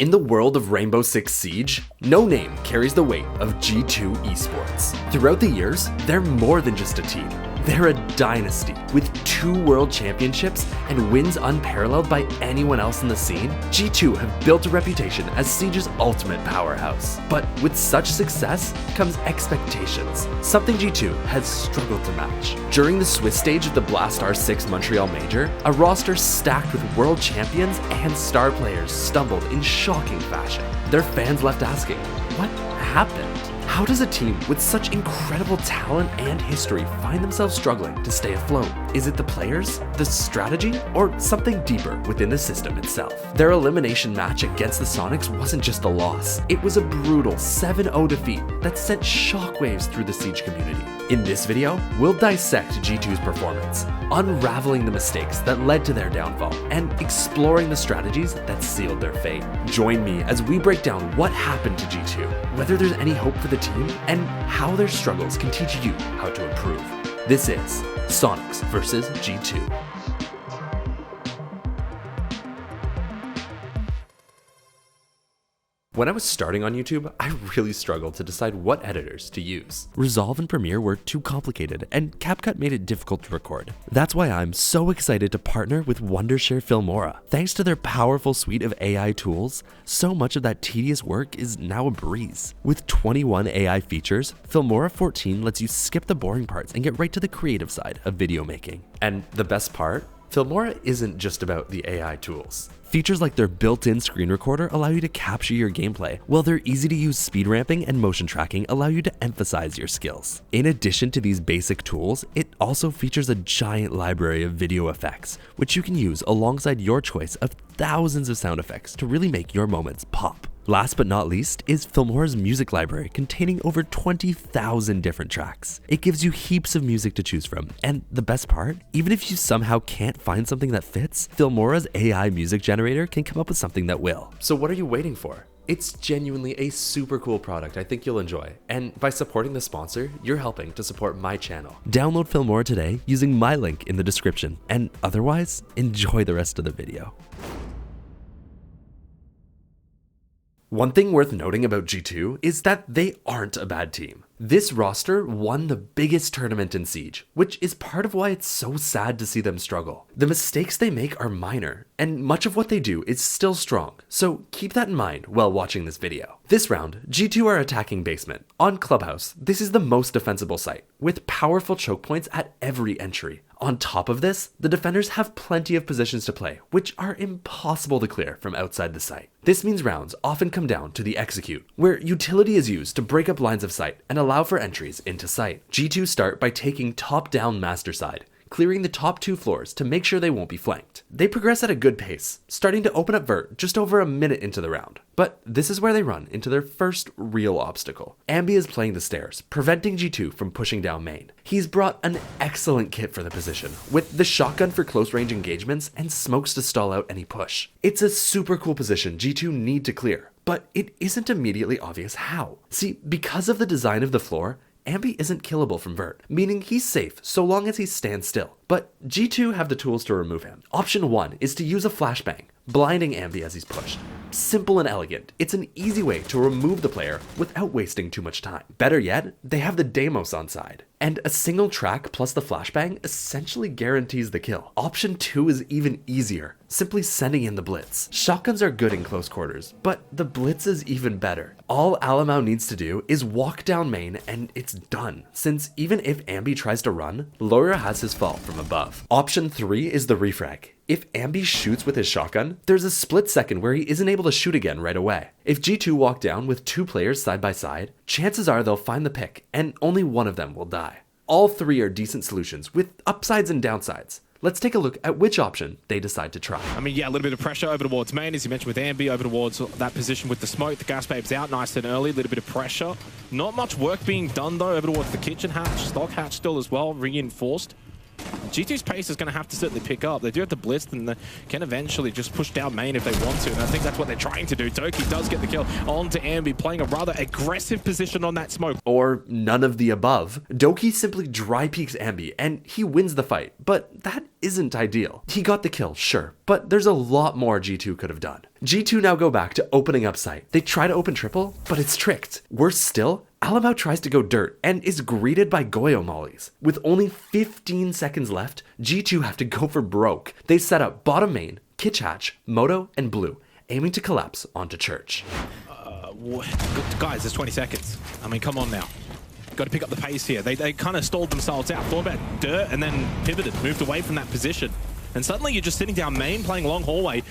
In the world of Rainbow Six Siege, no name carries the weight of G2 Esports. Throughout the years, they're more than just a team. They're a dynasty with 2 world championships and wins unparalleled by anyone else in the scene. G2 have built a reputation as Siege's ultimate powerhouse. But with such success comes expectations, something G2 has struggled to match. During the Swiss stage of the Blast R6 Montreal Major, a roster stacked with world champions and star players stumbled in shocking fashion. Their fans left asking, what happened? How does a team with such incredible talent and history find themselves struggling to stay afloat? Is it the players, the strategy, or something deeper within the system itself? Their elimination match against the Sonics wasn't just a loss. It was a brutal 7-0 defeat that sent shockwaves through the Siege community. In this video, we'll dissect G2's performance, unraveling the mistakes that led to their downfall, and exploring the strategies that sealed their fate. Join me as we break down what happened to G2, whether there's any hope for the team, and how their struggles can teach you how to improve. This is Sonics vs. G2. When I was starting on YouTube, I really struggled to decide what editors to use. Resolve and Premiere were too complicated, and CapCut made it difficult to record. That's why I'm so excited to partner with Wondershare Filmora. Thanks to their powerful suite of AI tools, so much of that tedious work is now a breeze. With 21 AI features, Filmora 14 lets you skip the boring parts and get right to the creative side of video making. And the best part? Filmora isn't just about the AI tools. Features like their built-in screen recorder allow you to capture your gameplay, while their easy-to-use speed ramping and motion tracking allow you to emphasize your skills. In addition to these basic tools, it also features a giant library of video effects, which you can use alongside your choice of thousands of sound effects to really make your moments pop. Last but not least is Filmora's music library, containing over 20,000 different tracks. It gives you heaps of music to choose from, and the best part? Even if you somehow can't find something that fits, Filmora's AI music generator can come up with something that will. So what are you waiting for? It's genuinely a super cool product I think you'll enjoy, and by supporting the sponsor, you're helping to support my channel. Download Filmora today using my link in the description, and otherwise, enjoy the rest of the video. One thing worth noting about G2 is that they aren't a bad team. This roster won the biggest tournament in Siege, which is part of why it's so sad to see them struggle. The mistakes they make are minor, and much of what they do is still strong, so keep that in mind while watching this video. This round, G2 are attacking basement. On Clubhouse, this is the most defensible site, with powerful choke points at every entry. On top of this, the defenders have plenty of positions to play, which are impossible to clear from outside the site. This means rounds often come down to the execute, where utility is used to break up lines of sight and allow for entries into sight. G2 start by taking top-down master side, clearing the top 2 floors to make sure they won't be flanked. They progress at a good pace, starting to open up vert just over a minute into the round. But this is where they run into their first real obstacle. Ambi is playing the stairs, preventing G2 from pushing down main. He's brought an excellent kit for the position, with the shotgun for close range engagements and smokes to stall out any push. It's a super cool position G2 need to clear, but it isn't immediately obvious how. See, because of the design of the floor, Ambi isn't killable from vert, meaning he's safe so long as he stands still. But G2 have the tools to remove him. Option 1 is to use a flashbang, blinding Ambi as he's pushed. Simple and elegant, it's an easy way to remove the player without wasting too much time. Better yet, they have the Deimos on side, and a single track plus the flashbang essentially guarantees the kill. Option 2 is even easier, simply sending in the blitz. Shotguns are good in close quarters, but the blitz is even better. All Alamau needs to do is walk down main and it's done, since even if Ambi tries to run, Lawyer has his fault from above. Option 3 is the refrag. If Ambi shoots with his shotgun, there's a split second where he isn't able to shoot again right away. If G2 walk down with 2 players side by side, chances are they'll find the pick and only one of them will die. All 3 are decent solutions with upsides and downsides. Let's take a look at which option they decide to try. I mean, yeah, a little bit of pressure over towards main, as you mentioned with Ambi, over towards that position with the smoke. The gas babe's out nice and early, a little bit of pressure. Not much work being done, though, over towards the kitchen hatch. Stock hatch still as well, reinforced. G2's pace is going to have to certainly pick up. They do have the blitz, and they can eventually just push down main if they want to, and I think that's what they're trying to do. Doki does get the kill onto Ambi, playing a rather aggressive position on that smoke. Or none of the above. Doki simply dry peeks Ambi, and he wins the fight, but that isn't ideal. He got the kill, sure, but there's a lot more G2 could have done. G2 now go back to opening up site. They try to open triple, but it's tricked. Worse still, Alamau tries to go dirt and is greeted by Goyo mollies. With only 15 seconds left, G2 have to go for broke. They set up bottom main, Kitch Hatch, Moto, and Blue, aiming to collapse onto Church. Guys, there's 20 seconds. I mean, come on now. Got to pick up the pace here. They kind of stalled themselves out, thought about dirt, and then pivoted, moved away from that position. And suddenly you're just sitting down main, playing long hallway,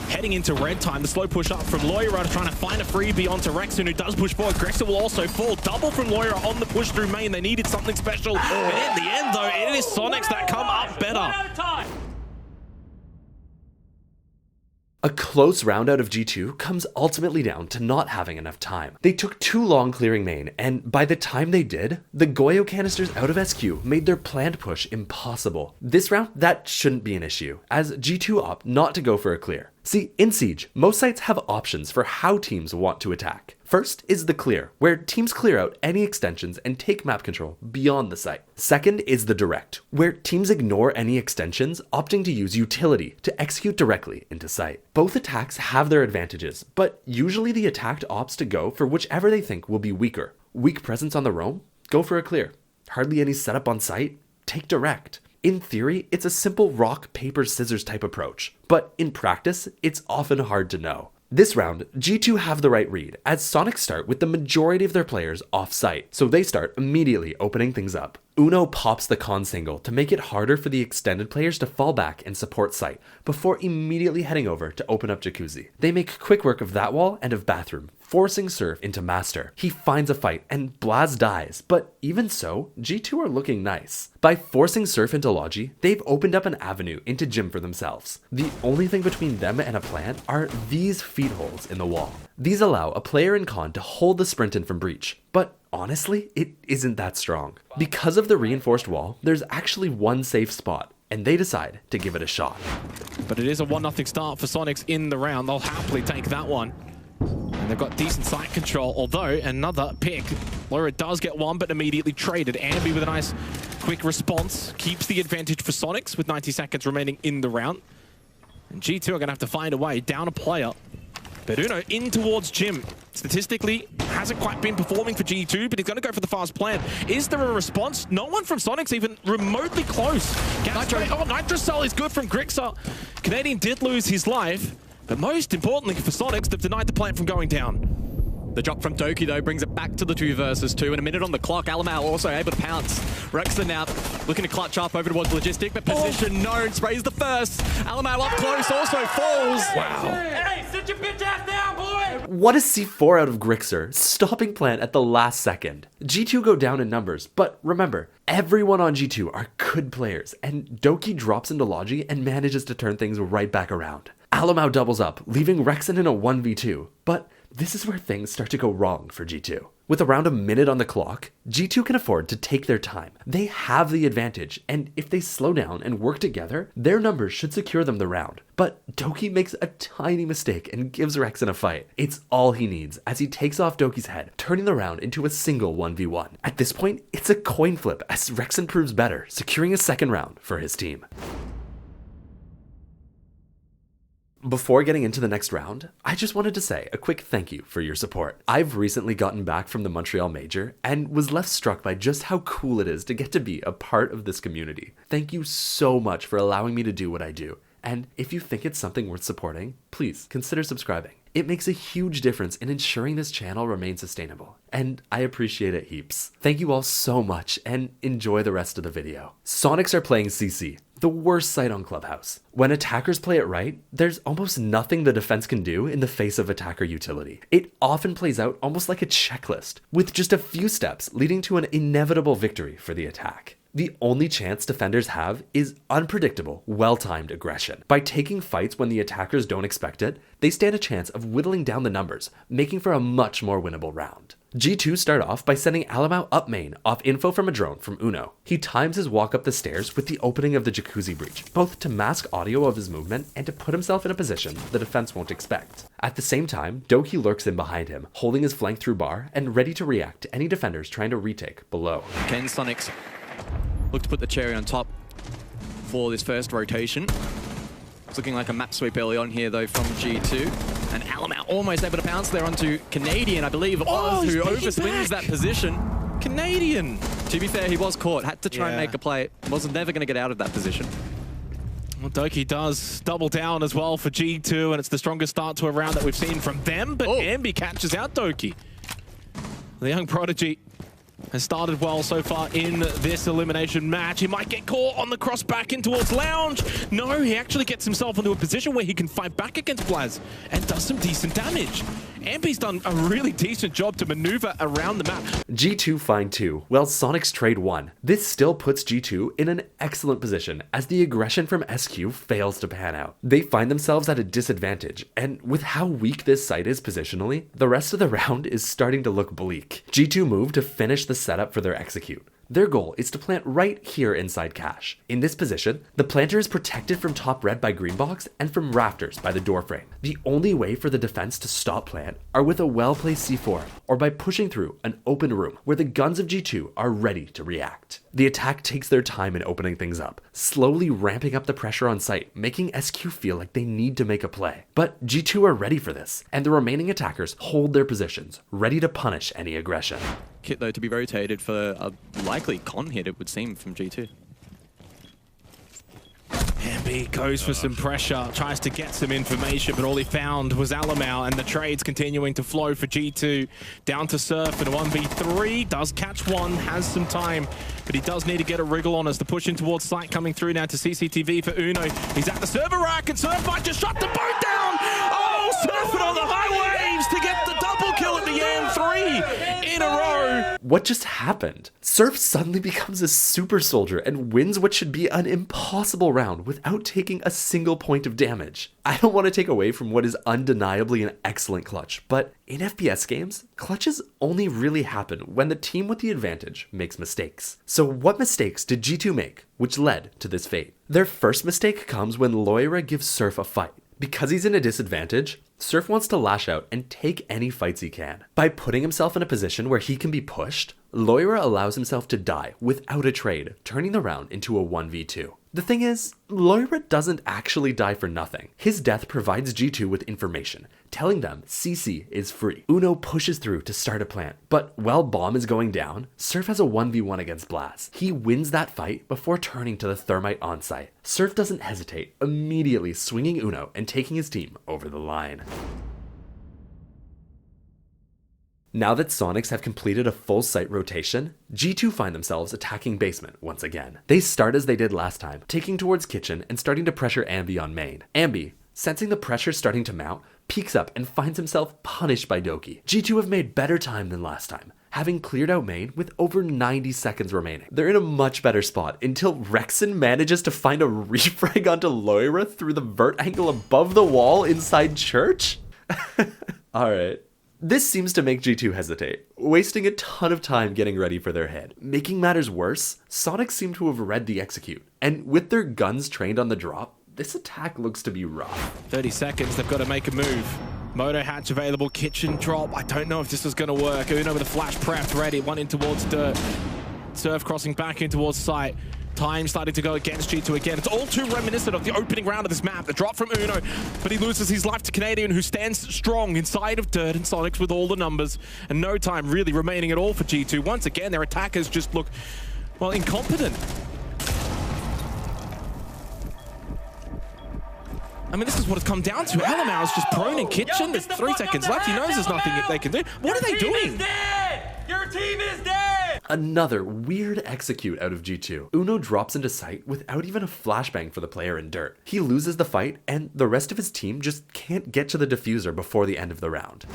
heading into red time. The slow push up from Loira, trying to find a freebie onto Rexon, who does push forward. Grexer will also fall. Double from Loira on the push through main. They needed something special. And in the end, though, it is Sonics that come up better. A close round out of G2 comes ultimately down to not having enough time. They took too long clearing main, and by the time they did, the Goyo canisters out of SQ made their planned push impossible. This round, that shouldn't be an issue, as G2 opt not to go for a clear. See, in Siege, most sites have options for how teams want to attack. First is the clear, where teams clear out any extensions and take map control beyond the site. Second is the direct, where teams ignore any extensions, opting to use utility to execute directly into site. Both attacks have their advantages, but usually the attacked opts to go for whichever they think will be weaker. Weak presence on the roam? Go for a clear. Hardly any setup on site? Take direct. In theory, it's a simple rock, paper, scissors type approach, but in practice, it's often hard to know. This round, G2 have the right read, as Sonic start with the majority of their players off-site, so they start immediately opening things up. Uno pops the con single to make it harder for the extended players to fall back and support site, before immediately heading over to open up Jacuzzi. They make quick work of that wall and of bathroom, forcing Surf into Master. He finds a fight and Blaz dies, but even so, G2 are looking nice. By forcing Surf into Logi, they've opened up an avenue into Gym for themselves. The only thing between them and a plan are these feet holes in the wall. These allow a player in con to hold the sprint in from breach, but honestly, it isn't that strong. Because of the reinforced wall, there's actually one safe spot, and they decide to give it a shot. But it is a 1-0 start for Sonics in the round. They'll happily take that one. And they've got decent site control, although another pick. Laura does get one, but immediately traded. Ambi with a nice quick response keeps the advantage for Sonics with 90 seconds remaining in the round. And G2 are going to have to find a way down a player. But Uno in towards Jim. Statistically, hasn't quite been performing for G2, but he's going to go for the fast plan. Is there a response? No one from Sonics even remotely close. Nitrocell is good from Grixer. Canadian did lose his life, but most importantly for Sonics, they've denied the plant from going down. The drop from Doki, though, brings it back to the 2 versus 2. And a minute on the clock, Alamau also able to pounce. Rexon now looking to clutch up over towards Logistic, but position known, sprays the first. Alamau up close, also falls. Wow. Hey, sit your bitch ass down, boy! What a C4 out of Grixer, stopping plant at the last second. G2 go down in numbers, but remember, everyone on G2 are good players, and Doki drops into Logi and manages to turn things right back around. Alamau doubles up, leaving Rexon in a 1v2, but this is where things start to go wrong for G2. With around a minute on the clock, G2 can afford to take their time. They have the advantage, and if they slow down and work together, their numbers should secure them the round. But Doki makes a tiny mistake and gives Rexon a fight. It's all he needs as he takes off Doki's head, turning the round into a single 1v1. At this point, it's a coin flip as Rexon proves better, securing a second round for his team. Before getting into the next round, I just wanted to say a quick thank you for your support. I've recently gotten back from the Montreal Major and was left struck by just how cool it is to get to be a part of this community. Thank you so much for allowing me to do what I do. And if you think it's something worth supporting, please consider subscribing. It makes a huge difference in ensuring this channel remains sustainable, and I appreciate it heaps. Thank you all so much, and enjoy the rest of the video. Sonics are playing CC, the worst site on Clubhouse. When attackers play it right, there's almost nothing the defense can do in the face of attacker utility. It often plays out almost like a checklist, with just a few steps leading to an inevitable victory for the attack. The only chance defenders have is unpredictable, well-timed aggression. By taking fights when the attackers don't expect it, they stand a chance of whittling down the numbers, making for a much more winnable round. G2 start off by sending Alamau up main off info from a drone from Uno. He times his walk up the stairs with the opening of the jacuzzi breach, both to mask audio of his movement and to put himself in a position the defense won't expect. At the same time, Doki lurks in behind him, holding his flank through bar and ready to react to any defenders trying to retake below. Ken Sonics look to put the cherry on top for this first rotation. It's looking like a map sweep early on here though from G2. And Alamau almost able to pounce there onto Canadian, I believe it was, who overswings that position. Canadian! To be fair, he was caught, had to try and make a play. Was never going to get out of that position. Well, Doki does double down as well for G2, and it's the strongest start to a round that we've seen from them, but Ambi catches out Doki. The young prodigy has started well so far in this elimination match. He might get caught on the cross back in towards Lounge. No, he actually gets himself into a position where he can fight back against Blaz and does some decent damage. Ambi's done a really decent job to maneuver around the map. G2 find 2, while Sonics trade 1. This still puts G2 in an excellent position as the aggression from SQ fails to pan out. They find themselves at a disadvantage, and with how weak this site is positionally, the rest of the round is starting to look bleak. G2 move to finish the setup for their execute. Their goal is to plant right here inside cache. In this position, the planter is protected from top red by green box and from rafters by the door frame. The only way for the defense to stop plant are with a well-placed C4 or by pushing through an open room where the guns of G2 are ready to react. The attack takes their time in opening things up, slowly ramping up the pressure on site, making SQ feel like they need to make a play. But G2 are ready for this, and the remaining attackers hold their positions, ready to punish any aggression. Kit though to be rotated for a likely con hit, it would seem, from G2. Ambi goes for some pressure, tries to get some information, but all he found was Alamau, and the trades continuing to flow for G2. Down to Surf in a 1v3, does catch one, has some time, but he does need to get a wriggle on as the push in towards site coming through now to CCTV for Uno. He's at the server rack, and Surf might just shut the boat down! Oh, Surfing on the high waves to get the double kill at the end, 3 in a row! What just happened? Surf suddenly becomes a super soldier and wins what should be an impossible round without taking a single point of damage. I don't want to take away from what is undeniably an excellent clutch, but in FPS games, clutches only really happen when the team with the advantage makes mistakes. So what mistakes did G2 make, which led to this fate? Their first mistake comes when Loira gives Surf a fight. Because he's in a disadvantage, Surf wants to lash out and take any fights he can. By putting himself in a position where he can be pushed, Loira allows himself to die without a trade, turning the round into a 1v2. The thing is, Loira doesn't actually die for nothing. His death provides G2 with information, telling them CC is free. Uno pushes through to start a plant, but while Bomb is going down, Surf has a 1v1 against Blaz. He wins that fight before turning to the Thermite on site. Surf doesn't hesitate, immediately swinging Uno and taking his team over the line. Now that Sonics have completed a full site rotation, G2 find themselves attacking basement once again. They start as they did last time, taking towards kitchen and starting to pressure Ambi on main. Ambi, sensing the pressure starting to mount, peeks up and finds himself punished by Doki. G2 have made better time than last time, having cleared out main with over 90 seconds remaining. They're in a much better spot until Rexon manages to find a refrag onto Loira through the vert angle above the wall inside church? Alright. This seems to make G2 hesitate, wasting a ton of time getting ready for their hit. Making matters worse, Sonic seem to have read the execute, and with their guns trained on the drop, this attack looks to be rough. 30 seconds, they've got to make a move. Moto hatch available, kitchen drop. I don't know if this is going to work. Uno with a flash prepped, ready, one in towards dirt. Surf crossing back in towards site. Time starting to go against G2 again. It's all too reminiscent of the opening round of this map. The drop from Uno, but he loses his life to Canadian, who stands strong inside of Dirt and Sonics with all the numbers, and no time really remaining at all for G2. Once again, their attackers just look, well, incompetent. I mean, this is what it's come down to. Alamau is just prone in kitchen. There's 3 seconds left. He knows there's nothing they can do. What are they doing? Your team is dead! Another weird execute out of G2. Uno drops into sight without even a flashbang for the player in dirt. He loses the fight, and the rest of his team just can't get to the diffuser before the end of the round.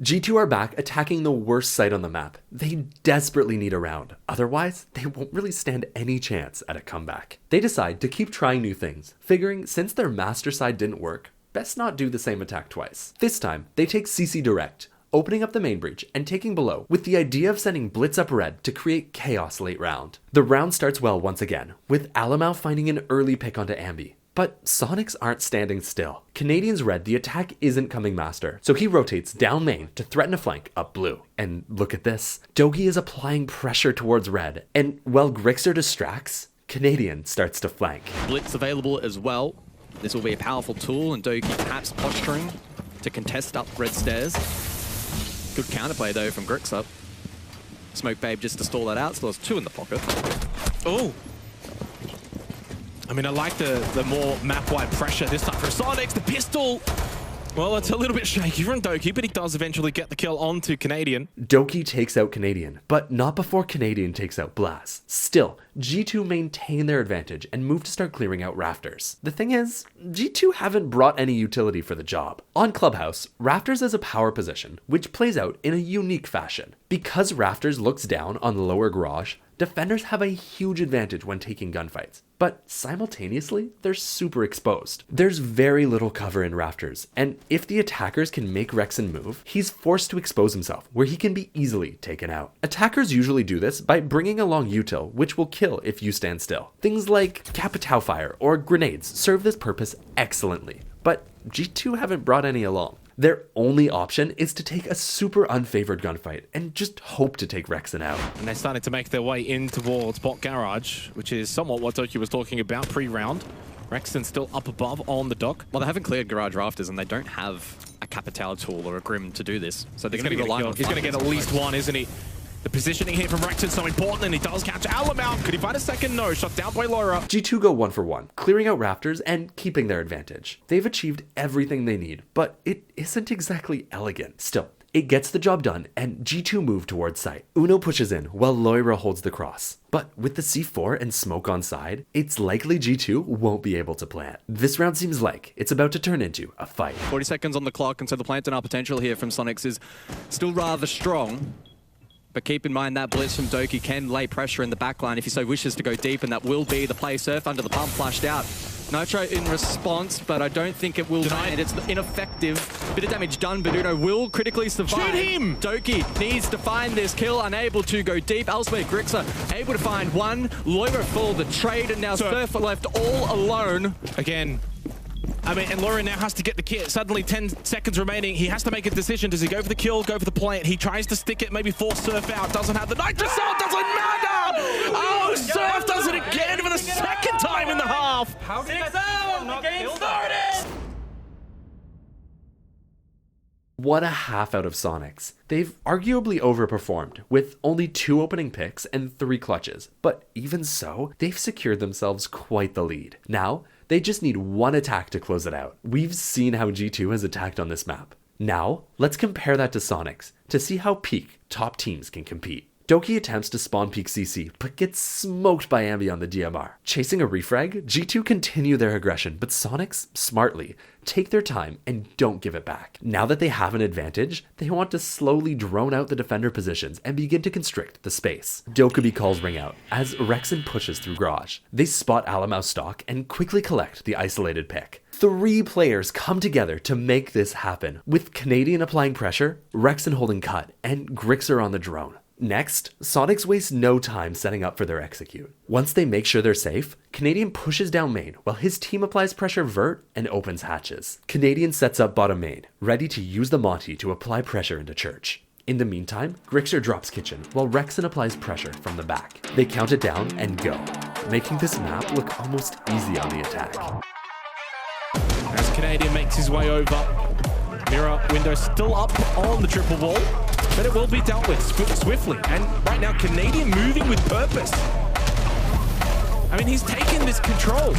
G2 are back attacking the worst site on the map. They desperately need a round, otherwise they won't really stand any chance at a comeback. They decide to keep trying new things, figuring since their master side didn't work, best not do the same attack twice. This time, they take CC direct, opening up the main breach and taking below with the idea of sending Blitz up red to create chaos late round. The round starts well once again, with Alamau finding an early pick onto Ambi. But Sonics aren't standing still. Canadians red, the attack isn't coming master, so he rotates down main to threaten a flank up blue. And look at this. Dogi is applying pressure towards red, and while Grixer distracts, Canadian starts to flank. Blitz available as well. This will be a powerful tool, and Dogi perhaps posturing to contest up red stairs. Good counterplay though from Grixer. Smoke Babe just to stall that out, so there's 2 in the pocket. Oh! I mean, I like the more map-wide pressure this time for Sonics. The pistol, well, it's a little bit shaky from Doki, but he does eventually get the kill onto Canadian. Doki takes out Canadian, but not before Canadian takes out Blaz. Still, G2 maintain their advantage and move to start clearing out Rafters. The thing is, G2 haven't brought any utility for the job. On Clubhouse, Rafters is a power position, which plays out in a unique fashion. Because Rafters looks down on the lower garage, defenders have a huge advantage when taking gunfights, but simultaneously, they're super exposed. There's very little cover in Rafters, and if the attackers can make Rexon move, he's forced to expose himself, where he can be easily taken out. Attackers usually do this by bringing along util, which will kill if you stand still. Things like Capitao Fire or grenades serve this purpose excellently, but G2 haven't brought any along. Their only option is to take a super unfavored gunfight and just hope to take Rexon out. And they're starting to make their way in towards Bot Garage, which is somewhat what Doki was talking about pre-round. Rexon still up above on the dock. Well, they haven't cleared Garage Rafters, and they don't have a Capitao tool or a Grim to do this. So they're going to be relying on... He's going to get at least one, isn't he? The positioning here from Rexon is so important, and he does catch Alamau. Could he find a second? No. Shot down by Laura. G2 go 1 for 1, clearing out Rafters and keeping their advantage. They've achieved everything they need, but it isn't exactly elegant. Still, it gets the job done, and G2 move towards site. Uno pushes in, while Loira holds the cross. But with the C4 and smoke on side, it's likely G2 won't be able to plant. This round seems like it's about to turn into a fight. 40 seconds on the clock, and so the plant and our potential here from Sonics is still rather strong. But keep in mind that Blitz from Doki can lay pressure in the backline if he so wishes to go deep, and that will be the play. Surf under the pump, flashed out. Nitro in response, but I don't think it will land. It's ineffective. Bit of damage done, but Uno will critically survive. Shoot him! Doki needs to find this kill, unable to go deep. Elsewhere, Grixer able to find one. Loira for the trade, and now Surf left all alone. Again, I mean, and Lauren now has to get the kit. Suddenly 10 seconds remaining. He has to make a decision. Does he go for the kill, go for the plant? He tries to stick it, maybe force Surf out. Doesn't have the nitro cell, doesn't matter! Oh, Surf does it again for the second time in the half! How did the game started? What a half out of Sonics. They've arguably overperformed, with only 2 opening picks and 3 clutches. But even so, they've secured themselves quite the lead. Now, they just need one attack to close it out. We've seen how G2 has attacked on this map. Now, let's compare that to Sonics to see how peak top teams can compete. Doki attempts to spawn peek CC, but gets smoked by Ambi on the DMR. Chasing a refrag, G2 continue their aggression, but Sonics, smartly, take their time and don't give it back. Now that they have an advantage, they want to slowly drone out the defender positions and begin to constrict the space. Dokubi calls ring out as Rexon pushes through garage. They spot Alamau stock and quickly collect the isolated pick. 3 players come together to make this happen, with Canadian applying pressure, Rexon holding cut, and Grixer on the drone. Next, Sonics waste no time setting up for their execute. Once they make sure they're safe, Canadian pushes down main while his team applies pressure vert and opens hatches. Canadian sets up bottom main, ready to use the Monty to apply pressure into church. In the meantime, Grixer drops kitchen while Rexon applies pressure from the back. They count it down and go, making this map look almost easy on the attack. As Canadian makes his way over, mirror window still up on the triple wall, but it will be dealt with swiftly. And right now, Canadian moving with purpose. I mean, he's taken this control.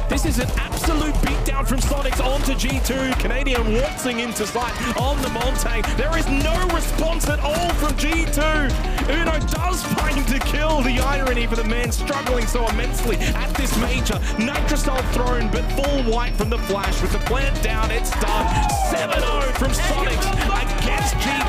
This is an absolute beatdown from Sonics onto G2. Canadian waltzing into sight on the Montang. There is no response at all from G2. Uno does find the kill. The irony for the man struggling so immensely at this major. Nitrosol thrown, but full white from the flash with the plant down. It's done. 7-0 from Sonics against G2.